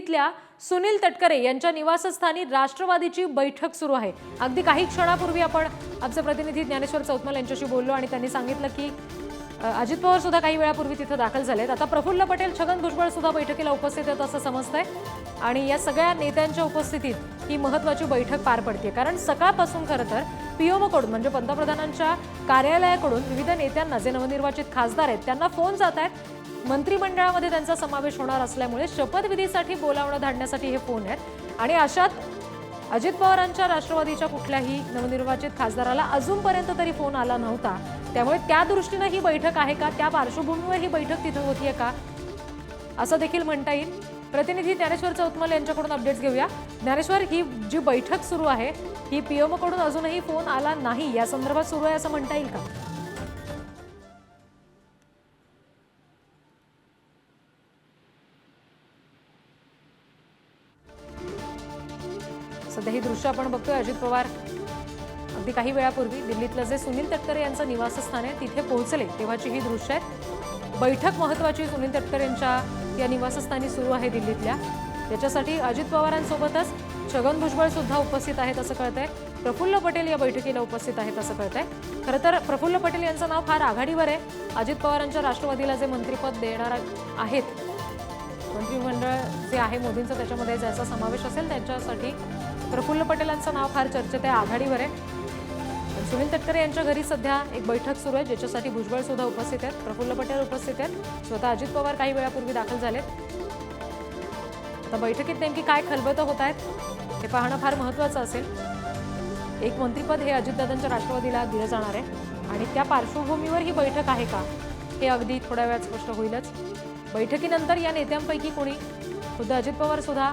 दिल्लीतल्या सुनील तटकरे यांच्या निवासस्थानी राष्ट्रवादीची बैठक सुरू आहे। अगदी काही क्षणापूर्वी आपण आमचे प्रतिनिधी ज्ञानेश्वर चौतमल यांच्याशी बोललो आणि त्यांनी सांगितलं की अजित पवार सुद्धा काही वेळापूर्वी तिथे दाखल झालेत। आता प्रफुल्ल पटेल, छगन भुजबळ सुद्धा बैठकीला उपस्थित आहेत असं समजतंय आणि या सगळ्या नेत्यांच्या उपस्थितीत ही महत्त्वाची बैठक पार पडते। कारण सकाळपासून खरं तर पीएमओकडून म्हणजे पंतप्रधानांच्या कार्यालयाकडून विविध नेत्यांना, जे नवनिर्वाचित खासदार आहेत त्यांना फोन जात आहेत। मंत्रिमंडळामध्ये त्यांचा समावेश होणार असल्यामुळे शपथविधीसाठी बोलावणं धाडण्यासाठी हे फोन आहेत आणि अशात अजित पवारांच्या राष्ट्रवादीच्या कुठल्याही नवनिर्वाचित खासदाराला अजूनपर्यंत तरी फोन आला नव्हता। त्यामुळे त्या दृष्टीने ही बैठक आहे का, त्या पार्श्वभूमीवर ही बैठक तिथे होतीये का असं देखील म्हणता येईल। प्रतिनिधी ज्ञानेश्वर चौतमल यांच्याकडून अपडेट्स घेऊया। ज्ञानेश्वर, ही जी बैठक सुरू आहे ही पीएमओकडून अजूनही फोन आला नाही या संदर्भात सुरू आहे असं म्हणता येईल का? सध्या ही दृश्य आपण बघतोय। अजित पवार अगदी काही वेळापूर्वी दिल्लीतलं जे सुनील तटकरे यांचं निवासस्थान आहे तिथे पोहोचले तेव्हाची ही दृश्य आहेत। बैठक महत्त्वाची सुनील तटकरे यांच्या या निवासस्थानी सुरू आहे दिल्लीतल्या। त्याच्यासाठी अजित पवारांसोबतच छगन भुजबळ सुद्धा उपस्थित आहेत असं कळतंय। प्रफुल्ल पटेल या बैठकीला उपस्थित आहेत असं कळतंय। खरं तर प्रफुल्ल पटेल यांचं नाव फार आघाडीवर आहे। अजित पवारांच्या राष्ट्रवादीला जे मंत्रिपद देणार आहेत, मंत्रिमंडळ जे आहे मोदींचं त्याच्यामध्ये ज्याचा समावेश असेल त्याच्यासाठी प्रफुल्ल पटेलांचं नाव फार चर्चेत आहे, आघाडीवर आहे। सुनील तटकरे यांच्या घरी सध्या एक बैठक सुरू आहे ज्याच्यासाठी भुजबळ सुद्धा उपस्थित आहेत, प्रफुल्ल पटेल उपस्थित आहेत, स्वतः अजित पवार काही वेळापूर्वी दाखल झालेत। आता बैठकीत नेमकी काय खलबतं होत आहेत हे पाहणं फार महत्त्वाचं असेल। एक मंत्रिपद हे अजितदादांच्या राष्ट्रवादीला दिलं जाणार आहे आणि त्या पार्श्वभूमीवर ही बैठक आहे का हे अगदी थोड्या वेळात स्पष्ट होईलच। बैठकीनंतर या नेत्यांपैकी कोणी, खुद्द अजित पवार सुद्धा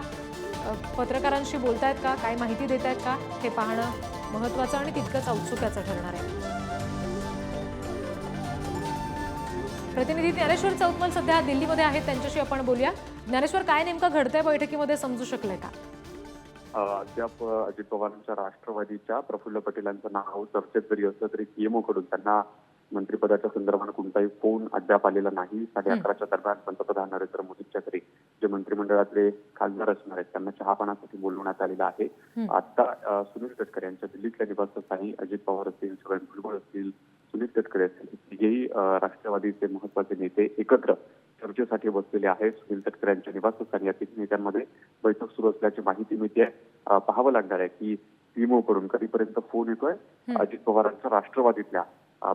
पत्रकारांशी बोलतायत का, काय माहिती देत आहेत का हे पाहणं महत्त्वाचं आणि तितकंच औत्सुक्याचं ठरणार आहे। प्रतिनिधी ज्ञानेश्वर चौतमल सध्या दिल्लीमध्ये आहेत, त्यांच्याशी आपण बोलूया। ज्ञानेश्वर, काय नेमकं घडतंय बैठकीमध्ये समजू शकलंय का? अद्याप अजित पवारांच्या राष्ट्रवादीच्या प्रफुल्ल पटेलांचं नाव चर्चेत जरी असलं तरी पीएमओकडून त्यांना मंत्रिपदाच्या संदर्भात कोणताही फोन अद्याप आलेला नाही। 11:30च्या दरम्यान पंतप्रधान नरेंद्र मोदींच्या घरी जे मंत्रिमंडळातले खासदार असणार आहेत त्यांना चहापानासाठी बोलवण्यात आलेलं आहे। आता सुनील तटकरे यांच्या दिल्लीतल्या निवासस्थानी अजित पवार असतील, छगन भुजबळ असतील, सुनील तटकरे असतील, हे तिघेही राष्ट्रवादीचे महत्वाचे नेते एकत्र चर्चेसाठी बसलेले आहेत। सुनील तटकरे यांच्या निवासस्थानी या तिन्ही नेत्यांमध्ये बैठक सुरू असल्याची माहिती मिळते। पाहावं लागणार आहे की पीएमओकडून कधीपर्यंत फोन येतोय। अजित पवारांच्या राष्ट्रवादीतल्या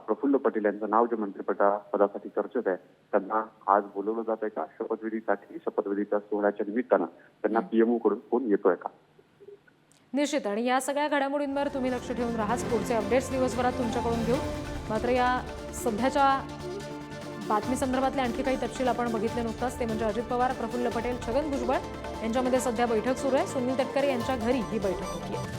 प्रफुल्ल पटेल यांचं नाव जे मंत्रिपदासाठी चर्चेत आहे त्यांना आज बोलवलं जात आहे का शपथविधीसाठी, शपथविधीच्या सोहळ्याच्या निमित्तानं त्यांना पीएमओ कडून फोन येतोय का? निश्चित, आणि या सगळ्या घडामोडींवर तुम्ही लक्ष ठेवून राहा। पुढचे अपडेट्स दिवसभरात तुमच्याकडून घेऊ। मात्र या सध्याच्या बातमी संदर्भातले आणखी काही तपशील आपण बघितले नुकताच, ते म्हणजे अजित पवार, प्रफुल्ल पटेल, छगन भुजबळ यांच्यामध्ये सध्या बैठक सुरू आहे। सुनील तटकरे यांच्या घरी ही बैठक होती आहे।